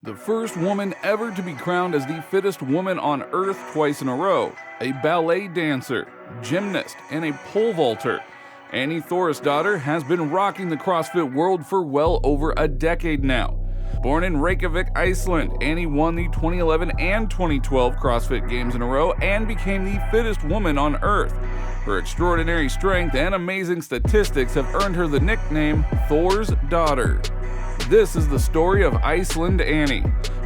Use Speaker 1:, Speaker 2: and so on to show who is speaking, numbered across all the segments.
Speaker 1: the first woman ever to be crowned as the fittest woman on earth twice in a row, a ballet dancer, gymnast, and a pole vaulter. Annie Thorisdottir has been rocking the CrossFit world for well over a decade now. Born in Reykjavik, Iceland, Annie won the 2011 and 2012 CrossFit Games in a row and became the fittest woman on earth. Her extraordinary strength and amazing statistics have earned her the nickname Thor's daughter. This is the story of Iceland Annie.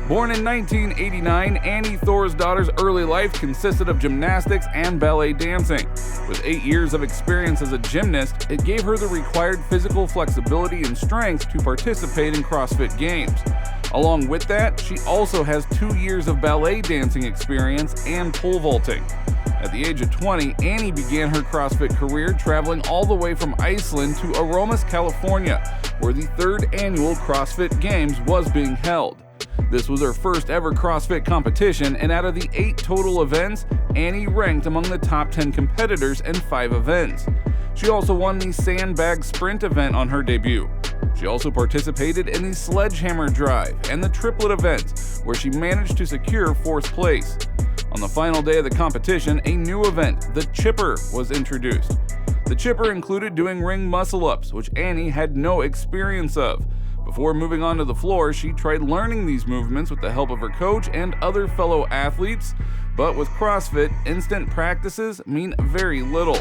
Speaker 1: Born in 1989, Annie Thorisdottir's early life consisted of gymnastics and ballet dancing. With 8 years of experience as a gymnast, it gave her the required physical flexibility and strength to participate in CrossFit Games. Along with that, she also has 2 years of ballet dancing experience and pole vaulting. At the age of 20, Annie began her CrossFit career traveling all the way from Iceland to Aromas, California, where the 3rd annual CrossFit Games was being held. This was her first ever CrossFit competition, and out of the 8 total events, Annie ranked among the top 10 competitors in 5 events. She also won the sandbag sprint event on her debut. She also participated in the sledgehammer drive and the triplet events, where she managed to secure 4th place. On the final day of the competition, a new event, the chipper, was introduced. The chipper included doing ring muscle-ups, which Annie had no experience of. Before moving on to the floor, she tried learning these movements with the help of her coach and other fellow athletes, but with CrossFit, instant practices mean very little.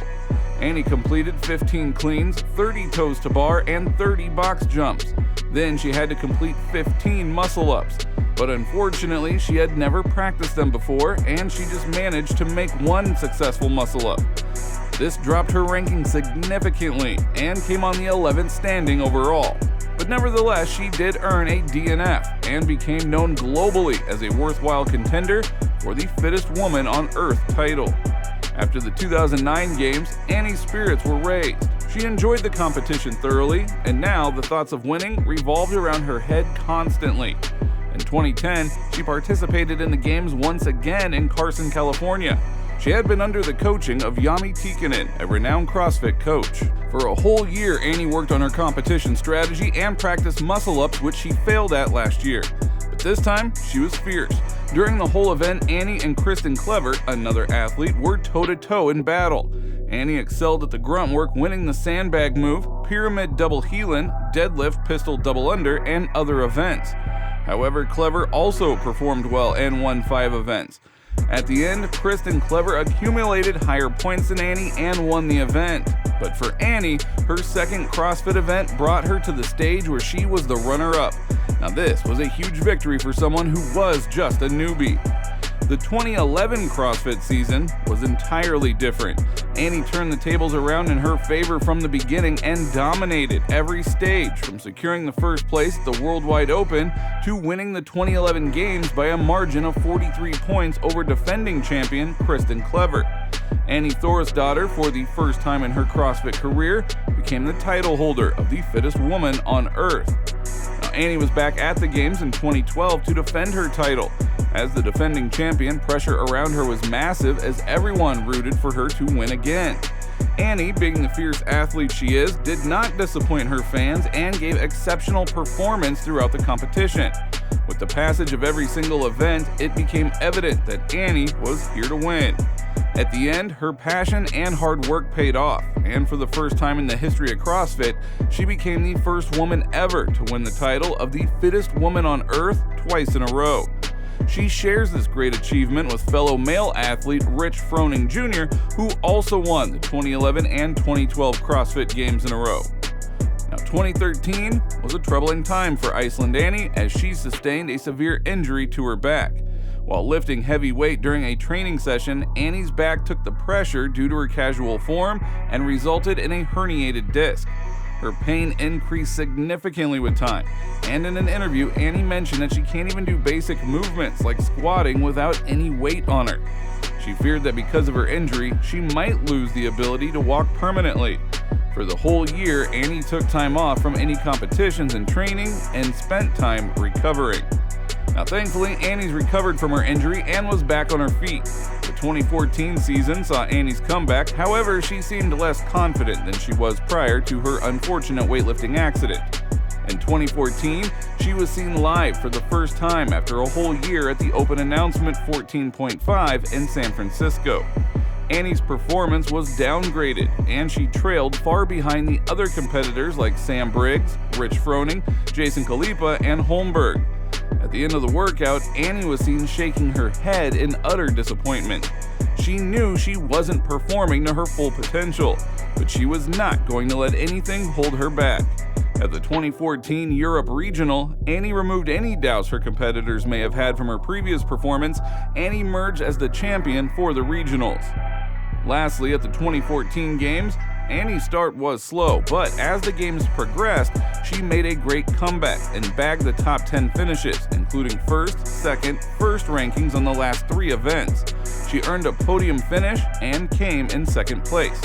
Speaker 1: Annie completed 15 cleans, 30 toes to bar, and 30 box jumps. Then she had to complete 15 muscle-ups, but unfortunately she had never practiced them before, and she just managed to make 1 successful muscle-up. This dropped her ranking significantly and came on the 11th standing overall. But nevertheless, she did earn a DNF and became known globally as a worthwhile contender for the Fittest Woman on Earth title. After the 2009 Games, Annie's spirits were raised. She enjoyed the competition thoroughly, and now the thoughts of winning revolved around her head constantly. In 2010, she participated in the Games once again in Carson, California. She had been under the coaching of Jami Tikkanen, a renowned CrossFit coach. For a whole year, Annie worked on her competition strategy and practiced muscle-ups, which she failed at last year. But this time, she was fierce. During the whole event, Annie and Kristen Clever, another athlete, were toe-to-toe in battle. Annie excelled at the grunt work, winning the sandbag move, pyramid double heelin, deadlift pistol double under, and other events. However, Clever also performed well and won 5 events. At the end, Kristen Clever accumulated higher points than Annie and won the event. But for Annie, her second CrossFit event brought her to the stage where she was the runner-up. Now this was a huge victory for someone who was just a newbie. The 2011 CrossFit season was entirely different. Annie turned the tables around in her favor from the beginning and dominated every stage, from securing the first place at the Worldwide Open to winning the 2011 Games by a margin of 43 points over defending champion Kristen Clever. Annie Thorisdottir, for the first time in her CrossFit career, became the title holder of the Fittest Woman on Earth. Now, Annie was back at the Games in 2012 to defend her title. As the defending champion, pressure around her was massive as everyone rooted for her to win again. Annie, being the fierce athlete she is, did not disappoint her fans and gave exceptional performance throughout the competition. With the passage of every single event, it became evident that Annie was here to win. At the end, her passion and hard work paid off, and for the first time in the history of CrossFit, she became the first woman ever to win the title of the Fittest Woman on Earth twice in a row. She shares this great achievement with fellow male athlete Rich Froning Jr., who also won the 2011 and 2012 CrossFit Games in a row. Now, 2013 was a troubling time for Iceland Annie as she sustained a severe injury to her back. While lifting heavy weight during a training session, Annie's back took the pressure due to her casual form and resulted in a herniated disc. Her pain increased significantly with time, and in an interview, Annie mentioned that she can't even do basic movements like squatting without any weight on her. She feared that because of her injury, she might lose the ability to walk permanently. For the whole year, Annie took time off from any competitions and training and spent time recovering. Now thankfully, Annie's recovered from her injury and was back on her feet. The 2014 season saw Annie's comeback, however, she seemed less confident than she was prior to her unfortunate weightlifting accident. In 2014, she was seen live for the first time after a whole year at the Open Announcement 14.5 in San Francisco. Annie's performance was downgraded, and she trailed far behind the other competitors like Sam Briggs, Rich Froning, Jason Khalipa, and Holmberg. At the end of the workout, Annie was seen shaking her head in utter disappointment. She knew she wasn't performing to her full potential, but she was not going to let anything hold her back. At the 2014 Europe Regional, Annie removed any doubts her competitors may have had from her previous performance and emerged as the champion for the regionals. Lastly, at the 2014 Games, Annie's start was slow, but as the games progressed, she made a great comeback and bagged the top 10 finishes, including first, second, first rankings on the last 3 events. She earned a podium finish and came in second place.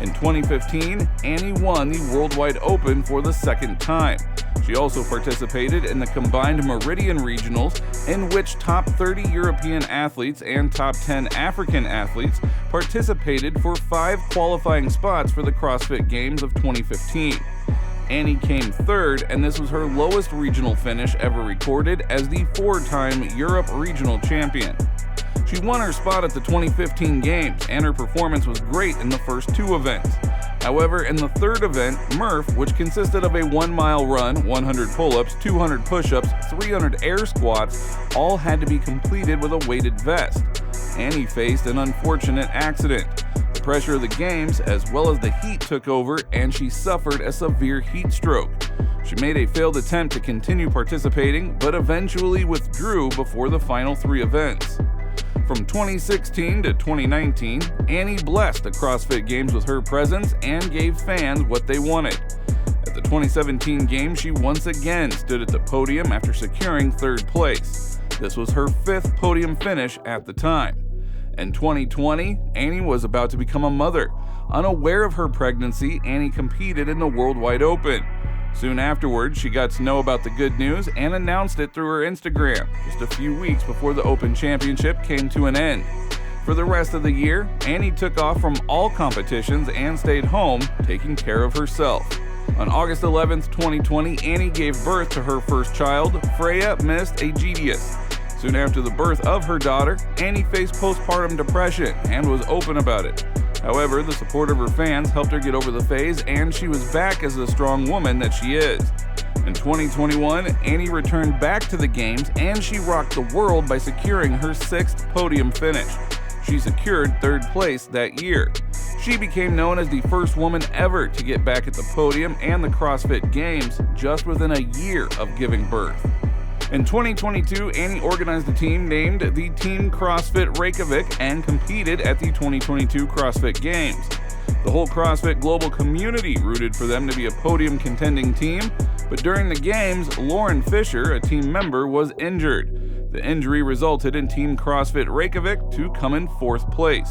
Speaker 1: In 2015, Annie won the Worldwide Open for the second time. She also participated in the combined Meridian Regionals, in which top 30 European athletes and top 10 African athletes participated for 5 qualifying spots for the CrossFit Games of 2015. Annie came third, and this was her lowest regional finish ever recorded as the 4-time Europe Regional Champion. She won her spot at the 2015 Games, and her performance was great in the first 2 events. However, in the third event, Murph, which consisted of a 1-mile run, 100 pull-ups, 200 push-ups, 300 air squats, all had to be completed with a weighted vest. Annie faced an unfortunate accident. The pressure of the games, as well as the heat, took over, and she suffered a severe heat stroke. She made a failed attempt to continue participating, but eventually withdrew before the final 3 events. From 2016 to 2019, Annie blessed the CrossFit Games with her presence and gave fans what they wanted. At the 2017 Games, she once again stood at the podium after securing 3rd place. This was her 5th podium finish at the time. In 2020, Annie was about to become a mother. Unaware of her pregnancy, Annie competed in the Worldwide Open. Soon afterwards, she got to know about the good news and announced it through her Instagram, just a few weeks before the Open Championship came to an end. For the rest of the year, Annie took off from all competitions and stayed home, taking care of herself. On August 11, 2020, Annie gave birth to her first child, Freya Mist Aegidius. Soon after the birth of her daughter, Annie faced postpartum depression and was open about it. However, the support of her fans helped her get over the phase, and she was back as the strong woman that she is. In 2021, Annie returned back to the Games, and she rocked the world by securing her 6th podium finish. She secured 3rd place that year. She became known as the first woman ever to get back at the podium and the CrossFit Games just within a year of giving birth. In 2022, Annie organized a team named the Team CrossFit Reykjavik and competed at the 2022 CrossFit Games. The whole CrossFit global community rooted for them to be a podium contending team, but during the Games, Lauren Fisher, a team member, was injured. The injury resulted in Team CrossFit Reykjavik to come in 4th place.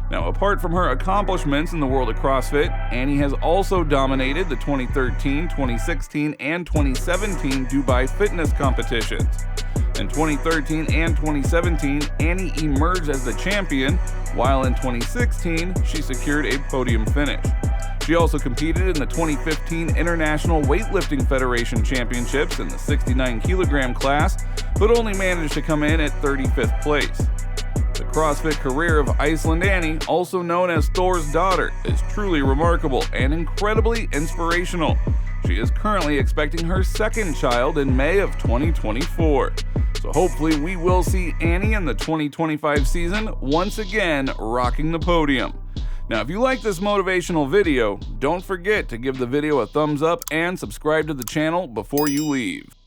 Speaker 1: Now, apart from her accomplishments in the world of CrossFit, Annie has also dominated the 2013, 2016, and 2017 Dubai fitness competitions. In 2013 and 2017, Annie emerged as the champion, while in 2016, she secured a podium finish. She also competed in the 2015 International Weightlifting Federation Championships in the 69-kilogram class, but only managed to come in at 35th place. The CrossFit career of Iceland Annie, also known as Thorisdottir, is truly remarkable and incredibly inspirational. She is currently expecting her 2nd child in May of 2024. So hopefully we will see Annie in the 2025 season once again rocking the podium. Now, if you like this motivational video, don't forget to give the video a thumbs up and subscribe to the channel before you leave.